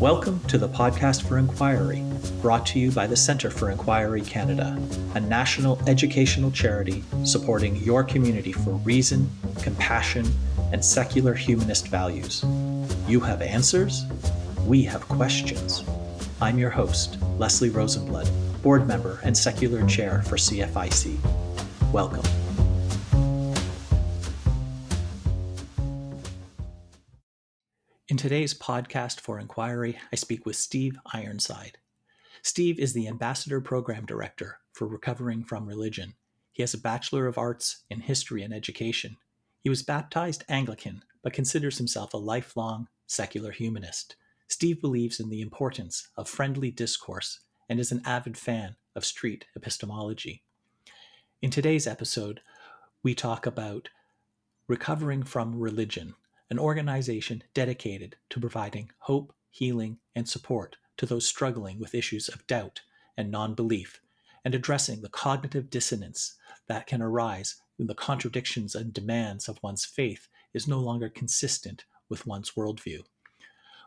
Welcome to the Podcast for Inquiry, brought to you by the Centre for Inquiry Canada, a national educational charity supporting your community for reason, compassion, and secular humanist values. You have answers, we have questions. I'm your host, Leslie Rosenblood, board member and secular chair for CFIC. Welcome. In today's Podcast for Inquiry, I speak with Steve Ironside. Steve is the Ambassador Program Director for Recovering from Religion. He has a Bachelor of Arts in History and Education. He was baptized Anglican, but considers himself a lifelong secular humanist. Steve believes in the importance of friendly discourse and is an avid fan of street epistemology. In today's episode, we talk about Recovering from Religion, an organization dedicated to providing hope, healing, and support to those struggling with issues of doubt and non-belief, and addressing the cognitive dissonance that can arise when the contradictions and demands of one's faith is no longer consistent with one's worldview.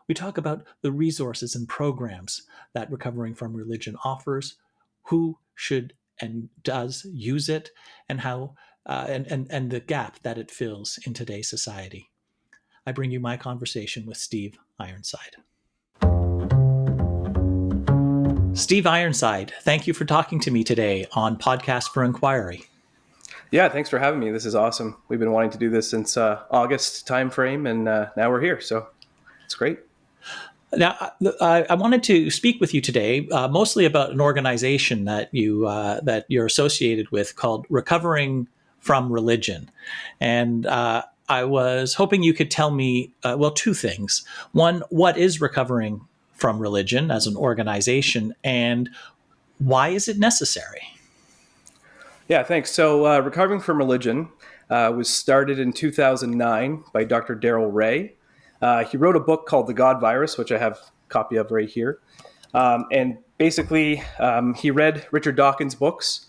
We talk about the resources and programs that Recovering from Religion offers, who should and does use it, and how and the gap that it fills in today's society. I bring you my conversation with Steve Ironside. Steve Ironside, thank you for talking to me today on Podcast for Inquiry. Yeah, thanks for having me. This is awesome. We've been wanting to do this since August timeframe, and now we're here, so it's great. Now, I wanted to speak with you today, mostly about an organization that you're associated with called Recovering from Religion, and I was hoping you could tell me, two things. One, what is Recovering from Religion as an organization, and why is it necessary? Yeah, thanks. So Recovering from Religion was started in 2009 by Dr. Darrell Ray. He wrote a book called The God Virus, which I have a copy of right here. And basically, he read Richard Dawkins' books,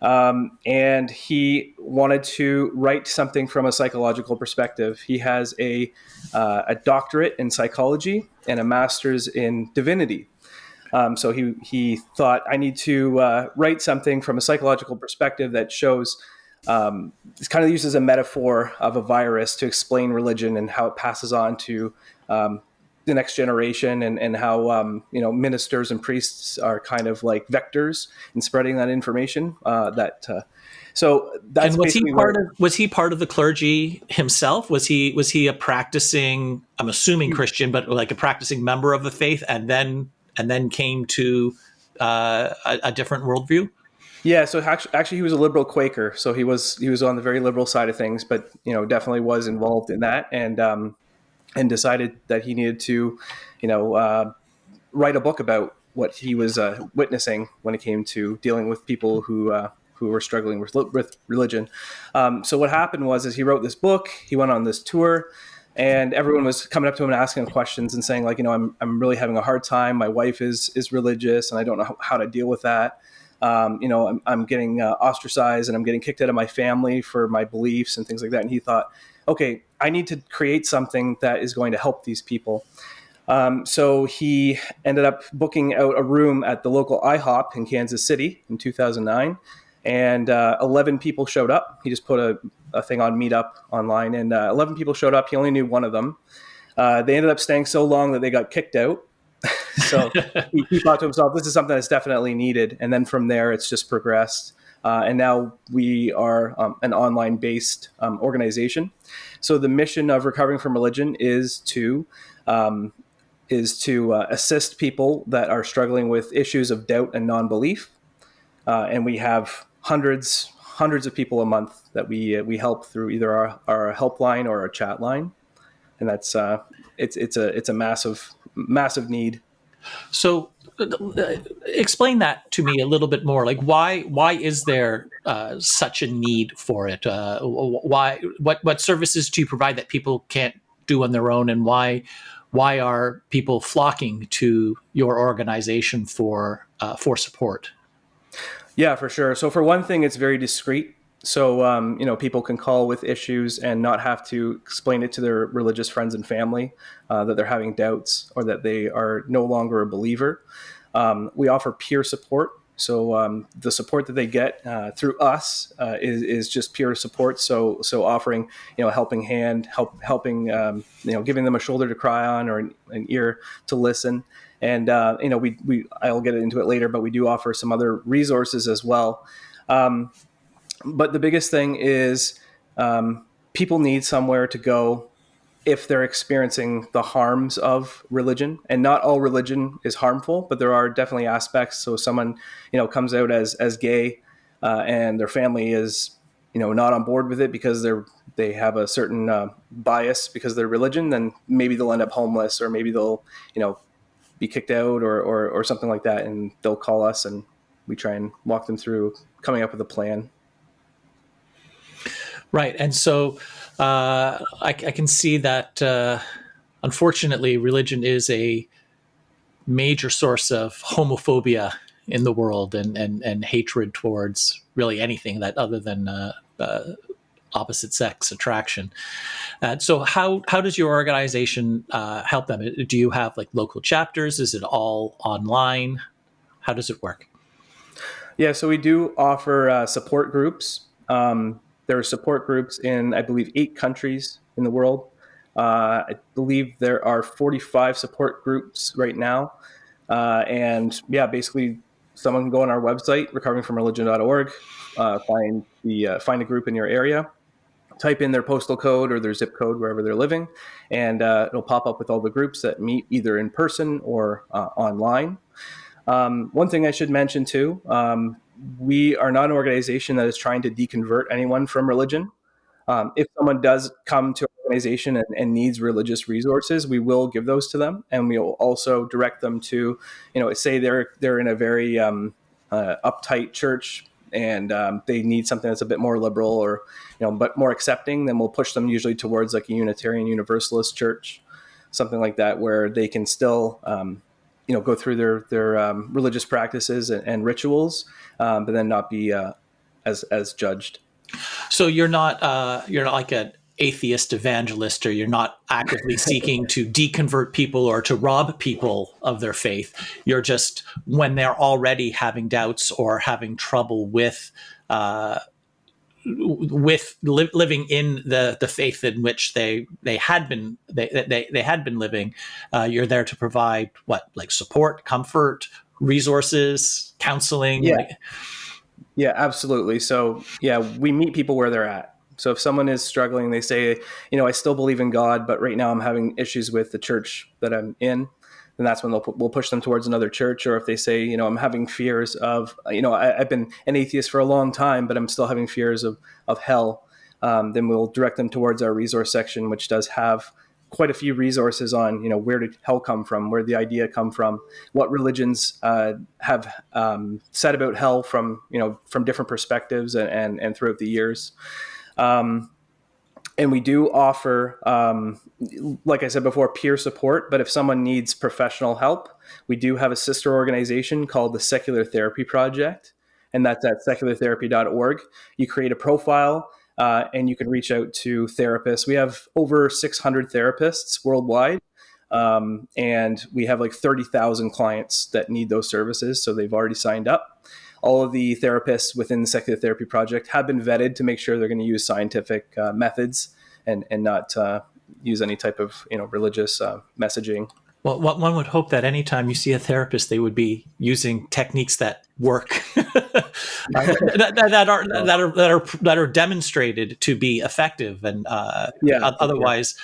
and he wanted to write something from a psychological perspective. He has a doctorate in psychology and a master's in divinity. So he thought, I need to write something from a psychological perspective that shows, it's kind of used as a metaphor of a virus to explain religion and how it passes on to the next generation, and how ministers and priests are kind of like vectors in spreading that information. So that's and basically was he part of the clergy himself? Was he a practicing, I'm assuming Christian, but like a practicing member of the faith, and then came to a different worldview? Yeah, so actually he was a liberal Quaker, so he was on the very liberal side of things, but definitely was involved in that, and decided that he needed to write a book about what he was witnessing when it came to dealing with people who were struggling with religion. So what happened was he wrote this book, he went on this tour, and everyone was coming up to him and asking him questions and saying, like, I'm really having a hard time. My wife is religious, and I don't know how to deal with that. I'm getting ostracized, and I'm getting kicked out of my family for my beliefs and things like that. And he thought, okay, I need to create something that is going to help these people. So he ended up booking out a room at the local IHOP in Kansas City in 2009, and 11 people showed up. He just put a thing on Meetup online, and 11 people showed up. He only knew one of them. They ended up staying so long that they got kicked out. So he thought to himself, this is something that's definitely needed. And then from there, it's just progressed. And now we are an online-based organization. So the mission of Recovering from Religion is to assist people that are struggling with issues of doubt and non-belief. And we have hundreds of people a month that we help through either our helpline or our chat line. And that's it's a massive need. So explain that to me a little bit more. Like, why is there such a need for it? What services do you provide that people can't do on their own, and why are people flocking to your organization for support? Yeah, for sure. So for one thing, it's very discreet. So, people can call with issues and not have to explain it to their religious friends and family that they're having doubts or that they are no longer a believer. We offer peer support. So the support that they get through us is just peer support. So offering a helping hand, helping giving them a shoulder to cry on or an ear to listen. And we I'll get into it later, but we do offer some other resources as well. But the biggest thing is people need somewhere to go if they're experiencing the harms of religion. And not all religion is harmful, but there are definitely aspects. So someone comes out as gay and their family is not on board with it because they have a certain bias because of their religion, then maybe they'll end up homeless, or maybe they'll be kicked out or something like that, and they'll call us and we try and walk them through coming up with a plan. Right. And so I can see that, unfortunately, religion is a major source of homophobia in the world, and hatred towards really anything that other than opposite sex attraction. So how does your organization help them? Do you have like local chapters? Is it all online? How does it work? Yeah, so we do offer support groups. There are support groups in, I believe, 8 countries in the world. I believe there are 45 support groups right now. And yeah, basically, someone can go on our website, recoveringfromreligion.org, find a group in your area, type in their postal code or their zip code wherever they're living, and it'll pop up with all the groups that meet either in person or online. One thing I should mention too, we are not an organization that is trying to deconvert anyone from religion. If someone does come to our organization and needs religious resources, we will give those to them, and we will also direct them to, say they're in a very uptight church and they need something that's a bit more liberal or but more accepting. Then we'll push them usually towards like a Unitarian Universalist church, something like that, where they can still go through their religious practices and rituals, but then not be as judged. So you're not like an atheist evangelist, or you're not actively seeking to deconvert people or to rob people of their faith. You're just, when they're already having doubts or having trouble with living in the faith in which they had been living, you're there to provide like support, comfort, resources, counseling. Yeah. Yeah, absolutely. So, yeah, we meet people where they're at. So if someone is struggling, they say, I still believe in God, but right now I'm having issues with the church that I'm in, then that's when we'll push them towards another church. Or if they say, I'm having fears of, I've been an atheist for a long time, but I'm still having fears of hell, then we'll direct them towards our resource section, which does have quite a few resources on, where did hell come from, where did the idea come from, what religions have said about hell from different perspectives and throughout the years. And we do offer, like I said before, peer support. But if someone needs professional help, we do have a sister organization called the Secular Therapy Project, and that's at seculartherapy.org. You create a profile, and you can reach out to therapists. We have over 600 therapists worldwide, and we have like 30,000 clients that need those services, so they've already signed up. All of the therapists within the Secular Therapy Project have been vetted to make sure they're going to use scientific methods and not use any type of religious messaging. Well, one would hope that anytime you see a therapist, they would be using techniques that work, that are demonstrated to be effective, and otherwise,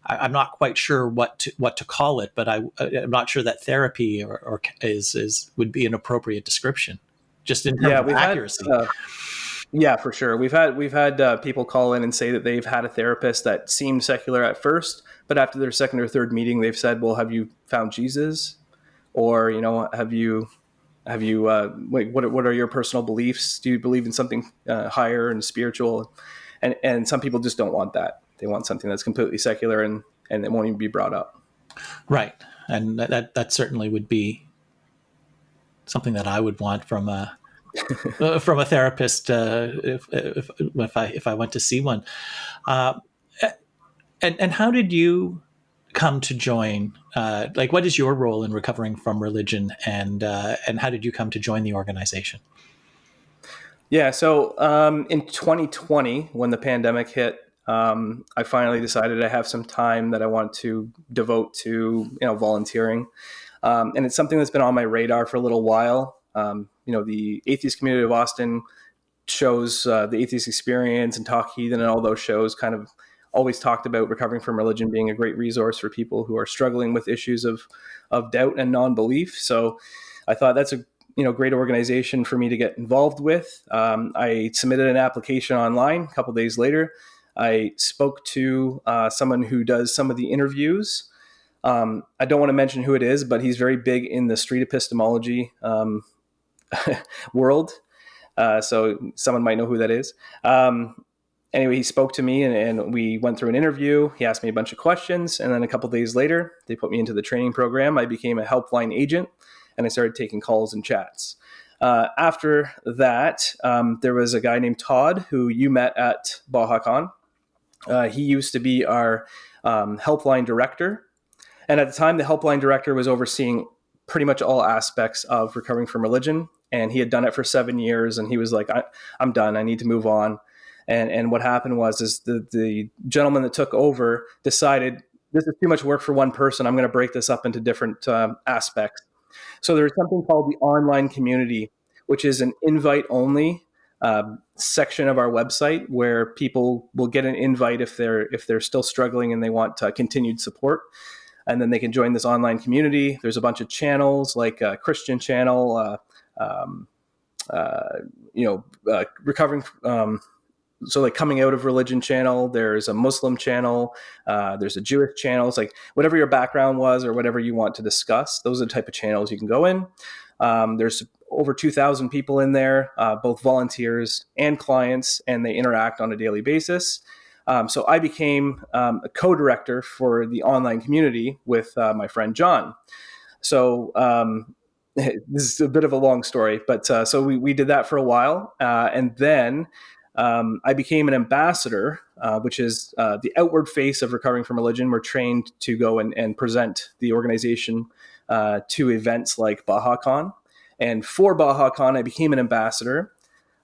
I'm not quite sure what to call it. But I'm not sure that therapy or would be an appropriate description, just in terms of accuracy. Yeah, for sure. We've had people call in and say that they've had a therapist that seemed secular at first, but after their second or third meeting, they've said, "Well, have you found Jesus?" Or have you what are your personal beliefs? Do you believe in something higher and spiritual? And some people just don't want that. They want something that's completely secular and it won't even be brought up. Right, and that certainly would be something that I would want from a from a therapist if I went to see one. Uh, and how did you come to join? Like, what is your role in recovering from religion, and how did you come to join the organization? Yeah, so in 2020, when the pandemic hit, I finally decided I have some time that I want to devote to, volunteering, and it's something that's been on my radar for a little while. The atheist community of Austin shows, the atheist experience and Talk Heathen and all those shows kind of always talked about recovering from religion being a great resource for people who are struggling with issues of doubt and non-belief. So I thought that's a great organization for me to get involved with. I submitted an application online. A couple days later, I spoke to someone who does some of the interviews. I don't want to mention who it is, but he's very big in the street epistemology world. So someone might know who that is. Anyway, he spoke to me and we went through an interview. He asked me a bunch of questions. And then a couple of days later, they put me into the training program. I became a helpline agent and I started taking calls and chats. After that, there was a guy named Todd who you met at BajaCon. He used to be our helpline director. And at the time, the helpline director was overseeing pretty much all aspects of recovering from religion. And he had done it for 7 years. And he was like, I'm done. I need to move on. And what happened was the gentleman that took over decided this is too much work for one person. I'm going to break this up into different aspects. So there's something called the online community, which is an invite-only section of our website where people will get an invite if they're still struggling and they want continued support. And then they can join this online community. There's a bunch of channels like a Christian channel, recovering. So like coming out of religion channel, there's a Muslim channel, there's a Jewish channel. It's like whatever your background was or whatever you want to discuss, those are the type of channels you can go in. There's over 2,000 people in there, both volunteers and clients, and they interact on a daily basis. So I became a co-director for the online community with my friend John. So this is a bit of a long story, but so we did that for a while. And then I became an ambassador, which is the outward face of recovering from religion. We're trained to go and present the organization to events like BajaCon. And for BajaCon, I became an ambassador.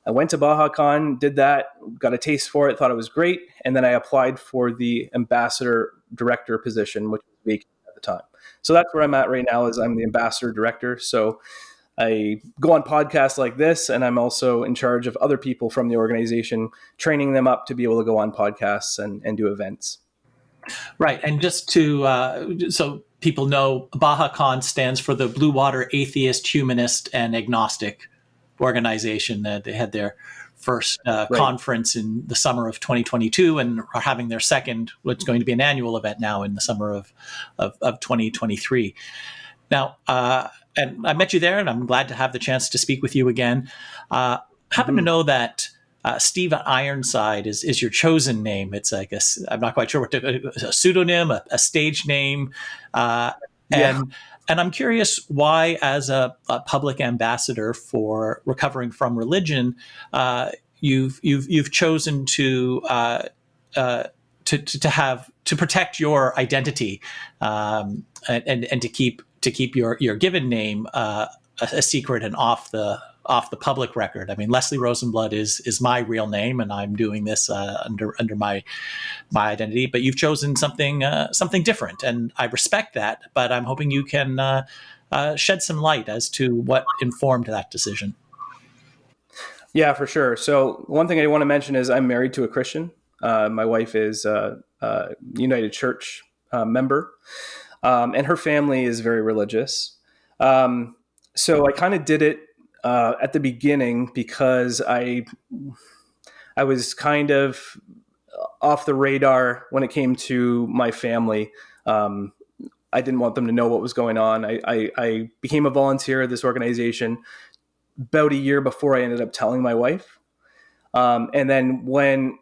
I went to BajaCon, did that, got a taste for it, thought it was great. And then I applied for the ambassador director position, which was vacant at the time. So that's where I'm at right now, is I'm the ambassador director. So I go on podcasts like this, and I'm also in charge of other people from the organization, training them up to be able to go on podcasts and do events. Right. And just to, so people know, BajaCon stands for the Blue Water Atheist, Humanist, and Agnostic organization. They had their first conference in the summer of 2022 and are having their second, what's going to be an annual event now in the summer of 2023. Now, and I met you there, and I'm glad to have the chance to speak with you again. Happen to know that Steve Ironside is your chosen name. It's, I guess, I'm not quite sure what a pseudonym, a stage name, and I'm curious why, as a public ambassador for recovering from religion, you've chosen to protect your identity and to keep your given name a secret and off the public record. I mean, Leslie Rosenblood is my real name, and I'm doing this under my identity. But you've chosen something different, and I respect that. But I'm hoping you can shed some light as to what informed that decision. Yeah, for sure. So one thing I want to mention is I'm married to a Christian. My wife is a United Church member, and her family is very religious. So I kind of did it at the beginning because I was kind of off the radar when it came to my family. I didn't want them to know what was going on. I became a volunteer at this organization about a year before I ended up telling my wife. And then when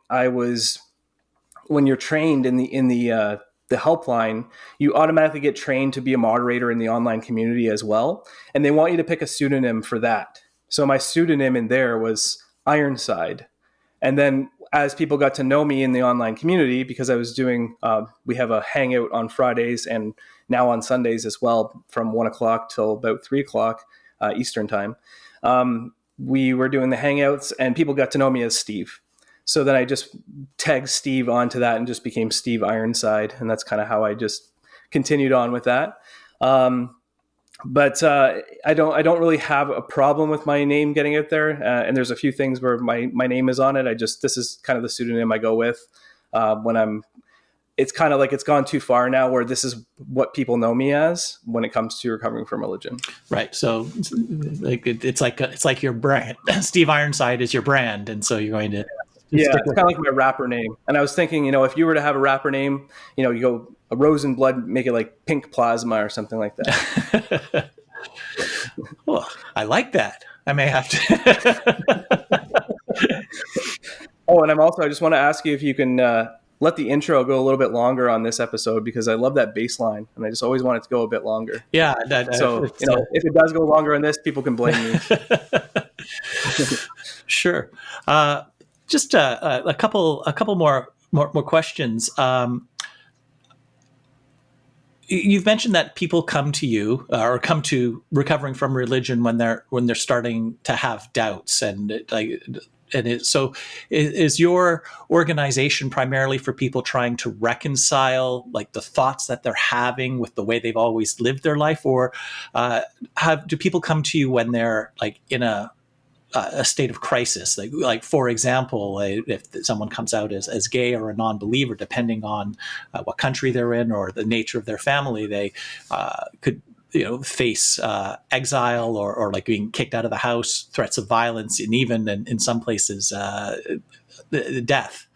you're trained in the helpline, you automatically get trained to be a moderator in the online community as well. And they want you to pick a pseudonym for that. So my pseudonym in there was Ironside. And then as people got to know me in the online community, because I was doing, we have a hangout on Fridays and now on Sundays as well, from 1 o'clock till about 3 o'clock Eastern time. We were doing the hangouts and people got to know me as Steve. So then I just tagged Steve onto that and just became Steve Ironside. And that's kind of how I just continued on with that. But I don't really have a problem with my name getting out there. And there's a few things where my name is on it. This is kind of the pseudonym I go with it's kind of like it's gone too far now where this is what people know me as when it comes to recovering from religion. Right. So it's like your brand. Steve Ironside is your brand. And so you're going to. Yeah, it's kind of like my rapper name. And I was thinking, if you were to have a rapper name, you go a Rose and Blood, make it like Pink Plasma or something like that. Well, I like that. I may have to. Oh, and I just want to ask you if you can let the intro go a little bit longer on this episode, because I love that bass line and I just always want it to go a bit longer. Yeah. If it does go longer on this, people can blame me. Sure. Just a couple more questions. You've mentioned that people come to you or come to recovering from religion when they're starting to have doubts, so is your organization primarily for people trying to reconcile like the thoughts that they're having with the way they've always lived their life, or do people come to you when they're like in a state of crisis, like for example, if someone comes out as gay or a non-believer, depending on what country they're in or the nature of their family, they could face exile or like being kicked out of the house, threats of violence, and even in some places death.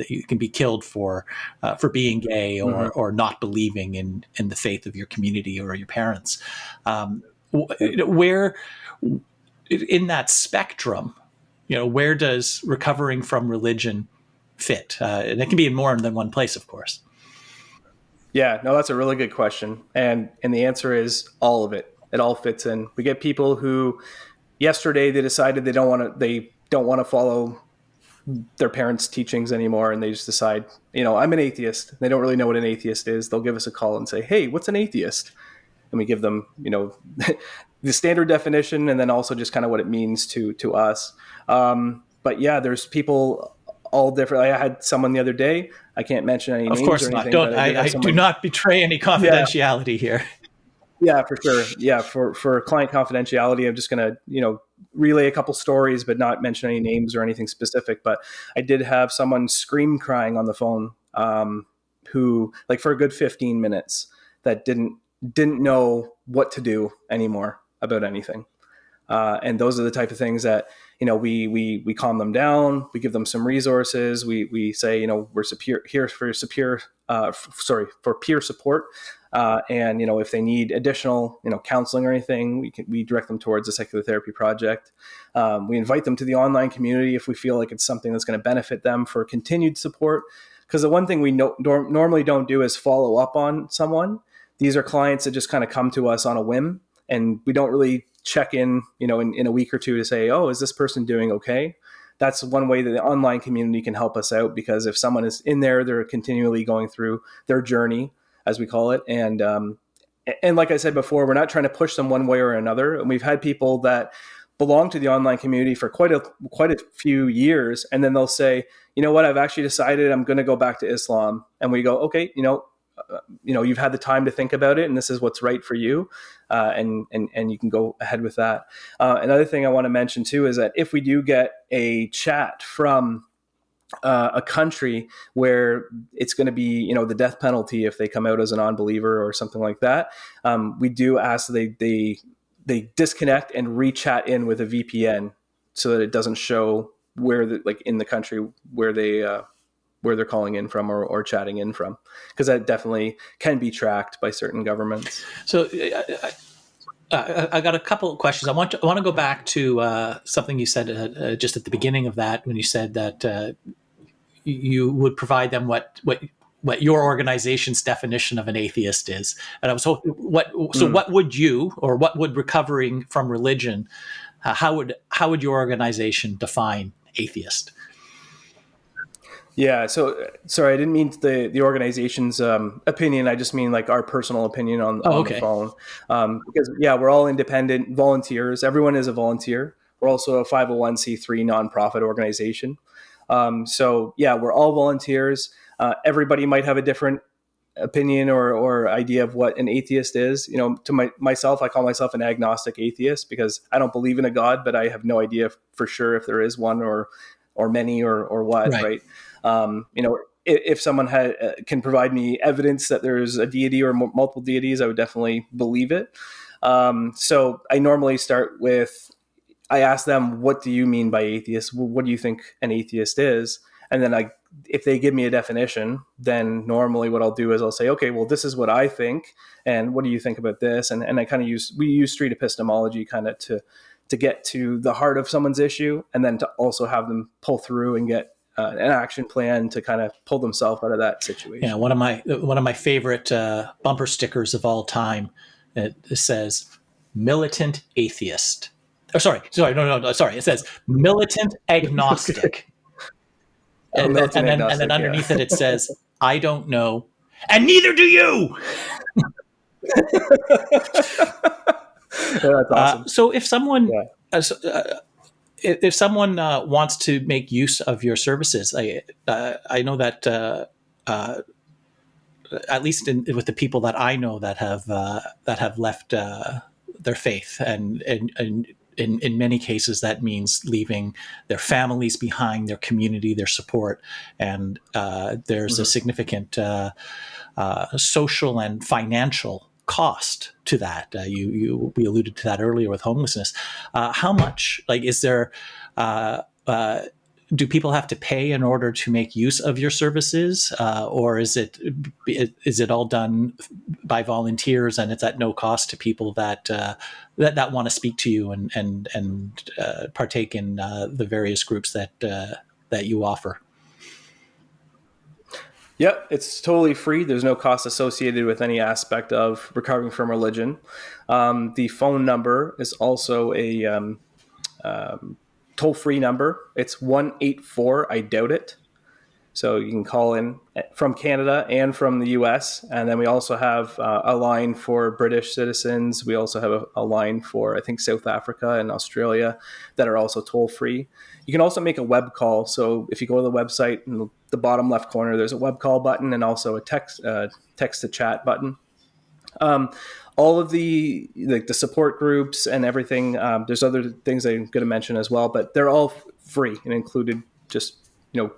You can be killed for being gay or not believing in the faith of your community or your parents. Where in that spectrum, where does recovering from religion fit? And it can be in more than one place, of course. Yeah, no, that's a really good question. And the answer is all of it. It all fits in. We get people who yesterday they decided they don't want to follow their parents' teachings anymore. And they just decide, I'm an atheist. They don't really know what an atheist is. They'll give us a call and say, hey, what's an atheist? And we give them, the standard definition, and then also just kind of what it means to us. But yeah, there's people all different. I had someone the other day. I can't mention any names. Of course not. I do not betray any confidentiality here. Yeah, for sure. Yeah, for client confidentiality, I'm just going to relay a couple stories, but not mention any names or anything specific. But I did have someone scream crying on the phone, who like for a good 15 minutes that didn't know what to do anymore about anything. And those are the type of things that, we calm them down. We give them some resources. We say, we're here for peer support. And, if they need additional, counseling or anything, we direct them towards a secular therapy project. We invite them to the online community if we feel like it's something that's going to benefit them for continued support. Because the one thing we normally don't do is follow up on someone. These are clients that just kind of come to us on a whim, and we don't really check in, in a week or two to say, oh, is this person doing okay? That's one way that the online community can help us out, because if someone is in there, they're continually going through their journey, as we call it. And like I said before, we're not trying to push them one way or another. And we've had people that belong to the online community for quite a few years, and then they'll say, you know what, I've actually decided I'm going to go back to Islam. And we go, okay, you've had the time to think about it, and this is what's right for you, and you can go ahead with that. Another thing I want to mention too is that if we do get a chat from a country where it's going to be, the death penalty if they come out as a non-believer or something like that, we do ask that they disconnect and re-chat in with a VPN so that it doesn't show where in the country where they're calling in from or chatting in from, because that definitely can be tracked by certain governments. So I got a couple of questions. I want to go back to something you said just at the beginning of that, when you said that you would provide them what your organization's definition of an atheist is. And I was hoping, what would you, or what would recovering from religion How would your organization define atheist? Yeah. So sorry, I didn't mean the organization's opinion. I just mean like our personal opinion Oh, on the okay. phone. Because yeah, we're all independent volunteers. Everyone is a volunteer. We're also a 501c3 nonprofit organization. So yeah, we're all volunteers. Everybody might have a different opinion or idea of what an atheist is. You know, to myself, I call myself an agnostic atheist because I don't believe in a God, but I have no idea for sure if there is one or many or what, Right. right? You know, if someone can provide me evidence that there's a deity or multiple deities, I would definitely believe it. So I normally start with, I ask them, what do you mean by atheist? What do you think an atheist is? And then if they give me a definition, then normally what I'll do is I'll say, okay, well, this is what I think. And what do you think about this? And I kind of we use street epistemology kind of to get to the heart of someone's issue, and then to also have them pull through and get an action plan to kind of pull themselves out of that Yeah, situation. one of my favorite bumper stickers of all time. It says militant atheist. Oh, sorry. It says militant Okay. agnostic, Oh, militant and then agnostic. Yeah. underneath it says I don't know, and neither do you. Yeah, that's awesome. So if someone Yeah. if someone wants to make use of your services, I know that at least with the people that I know that have left their faith, and in many cases that means leaving their families behind, their community, their support, and there's a significant social and financial cost to that. We alluded to that earlier with homelessness. How much, like, is there? Do people have to pay in order to make use of your services, or is it all done by volunteers and it's at no cost to people that want to speak to you and partake in the various groups that you offer? Yep, it's totally free. There's no cost associated with any aspect of recovering from religion. The phone number is also a toll-free number. It's 184. I doubt it. So you can call in from Canada and from the US. And then we also have a line for British citizens. We also have a line for, I think, South Africa and Australia that are also toll free. You can also make a web call. So if you go to the website, in the bottom left corner, there's a web call button and also a text to chat button. All of the support groups and everything, there's other things I'm going to mention as well, but they're all free and included just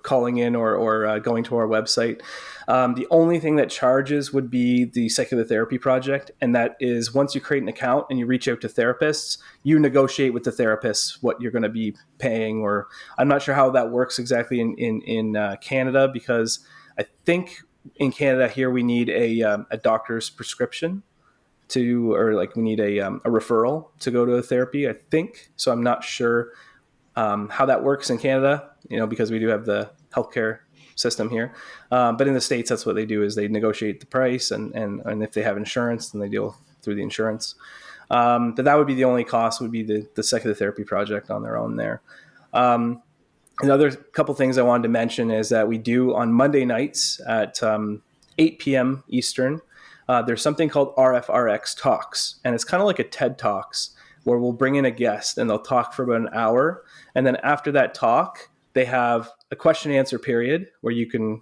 calling in or going to our website. The only thing that charges would be the secular therapy project, and that is once you create an account and you reach out to therapists, you negotiate with the therapists what you're going to be paying. Or I'm not sure how that works exactly in Canada, because I think in Canada here we need a doctor's prescription or like we need a referral to go to a therapy, I think. So I'm not sure how that works in Canada, because we do have the healthcare system here. But in the States, that's what they do, is they negotiate the price, and if they have insurance, then they deal through the insurance. But that would be the only cost, would be the secular therapy project on their own there. Another couple things I wanted to mention is that we do on Monday nights at 8 p.m. Eastern, there's something called RfRx Talks, and it's kind of like a TED Talks, where we'll bring in a guest and they'll talk for about an hour. And then after that talk, they have a question and answer period where you can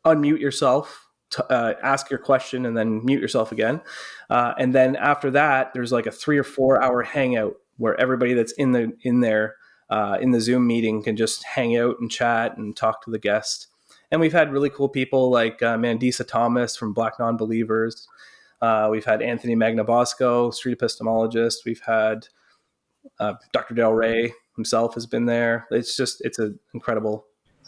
unmute yourself, ask your question, and then mute yourself again. And then after that, there's like a 3 or 4 hour hangout where everybody that's in the Zoom meeting can just hang out and chat and talk to the guest. And we've had really cool people like Mandisa Thomas from Black Nonbelievers. We've had Anthony Magnabosco, street epistemologist. We've had Dr. Del Rey himself has been there. It's an incredible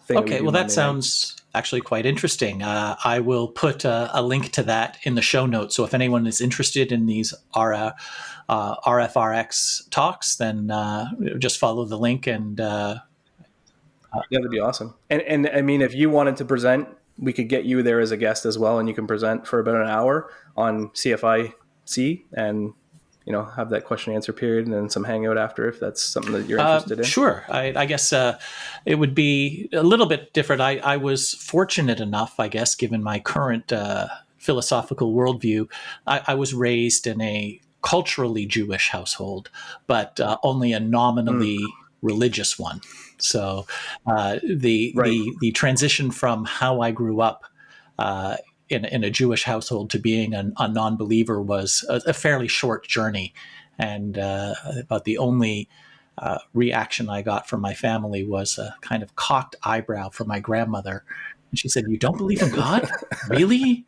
thing. Okay, well, that sounds actually quite interesting. I will put a link to that in the show notes. So if anyone is interested in these RfRx talks, then just follow the link. And yeah, that'd be awesome. And I mean, if you wanted to present, we could get you there as a guest as well, and you can present for about an hour on CFIC, and have that question and answer period and then some hangout after, if that's something that you're interested in. Sure. I guess it would be a little bit different. I was fortunate enough, I guess, given my current philosophical worldview, I was raised in a culturally Jewish household, but only a nominally religious one. So the transition from how I grew up in a Jewish household to being a non-believer was a fairly short journey, and about the only reaction I got from my family was a kind of cocked eyebrow from my grandmother, and she said, "You don't believe in God, really?"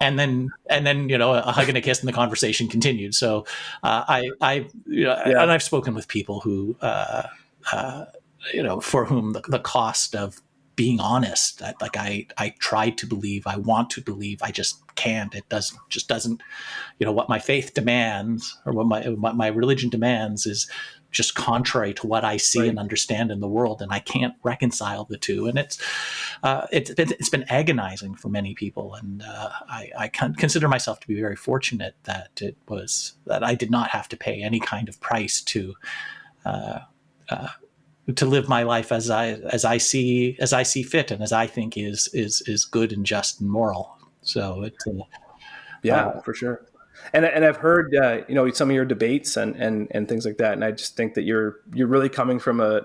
And then a hug and a kiss, and the conversation continued. So and I've spoken with people who for whom the cost of being honest, I tried to believe, I want to believe, I just can't. It doesn't what my faith demands, or what my religion demands, is just contrary to what I see and understand in the world, and I can't reconcile the two. And it's been agonizing for many people, and I consider myself to be very fortunate that I did not have to pay any kind of price to live my life as I see fit, and as I think is good and just and moral. So it's for sure. And I've heard some of your debates and things like that, and I just think that you're really coming from a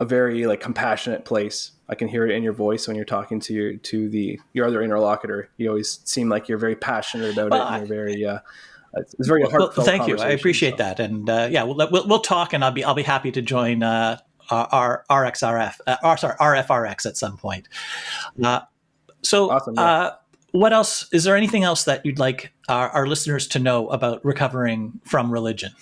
very compassionate place. I can hear it in your voice when you're talking to your other interlocutor. You always seem like you're very passionate about it, and you're very it's very heartfelt. Well, thank you. I appreciate that, and we'll talk, and I'll be happy to join our RfRx at some point. So awesome. Yeah. What else? Is there anything else that you'd like our listeners to know about recovering from religion?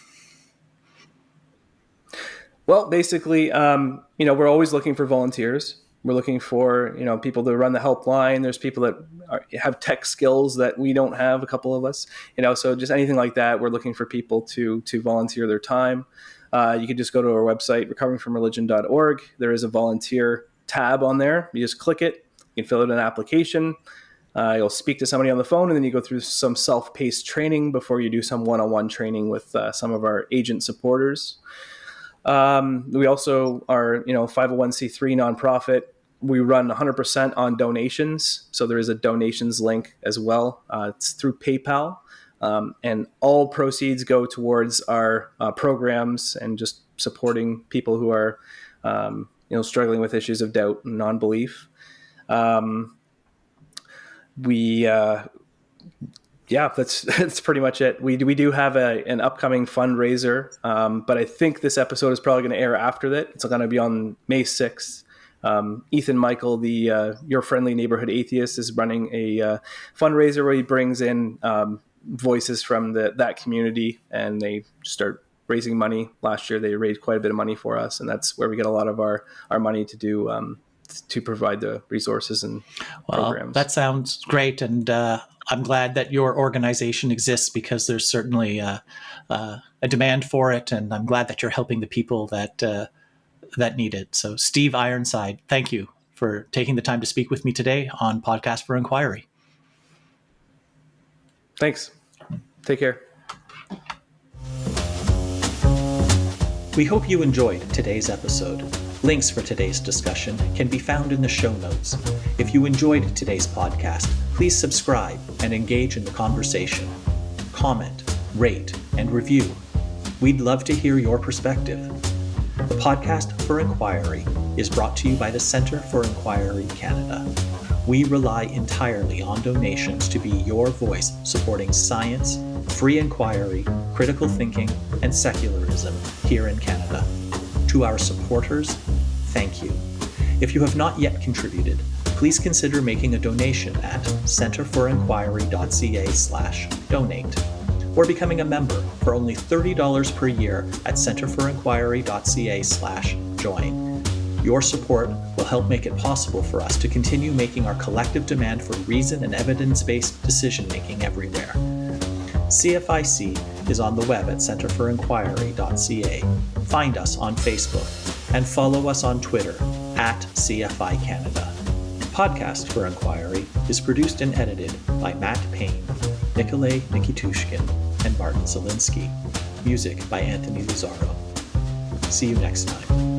Well, basically, we're always looking for volunteers. We're looking for, people to run the helpline. There's people that have tech skills that we don't have, a couple of us, so just anything like that. We're looking for people to volunteer their time. You can just go to our website, recoveringfromreligion.org. There is a volunteer tab on there. You just click it. You can fill out an application. You'll speak to somebody on the phone, and then you go through some self-paced training before you do some one-on-one training with some of our agent supporters. We also are, 501c3 nonprofit. We run 100% on donations. So there is a donations link as well. It's through PayPal. And all proceeds go towards our programs and just supporting people who are, struggling with issues of doubt and non-belief. That's pretty much it. We do have an upcoming fundraiser, but I think this episode is probably going to air after that. It's going to be on May 6th. Ethan Michael, the Your Friendly Neighborhood Atheist, is running a fundraiser where he brings in voices from that community, and they start raising money. Last year they raised quite a bit of money for us, and that's where we get a lot of our money to do to provide the resources and programs. That sounds great, and I'm glad that your organization exists, because there's certainly a demand for it, and I'm glad that you're helping the people that need it. So, Steve Ironside, thank you for taking the time to speak with me today on Podcast for Inquiry. Thanks. Take care. We hope you enjoyed today's episode. Links for today's discussion can be found in the show notes. If you enjoyed today's podcast, please subscribe and engage in the conversation. Comment, rate, and review. We'd love to hear your perspective. The Podcast for Inquiry is brought to you by the Centre for Inquiry Canada. We rely entirely on donations to be your voice supporting science, free inquiry, critical thinking, and secularism here in Canada. To our supporters, thank you. If you have not yet contributed, please consider making a donation at centerforinquiry.ca/donate, or becoming a member for only $30 per year at centerforinquiry.ca/join. Your support will help make it possible for us to continue making our collective demand for reason and evidence-based decision-making everywhere. CFIC is on the web at centerforinquiry.ca. Find us on Facebook and follow us on Twitter at CFI Canada. Podcast for Inquiry is produced and edited by Matt Payne. Nikolay Nikitushkin, and Martin Zelinsky. Music by Anthony Luzaro. See you next time.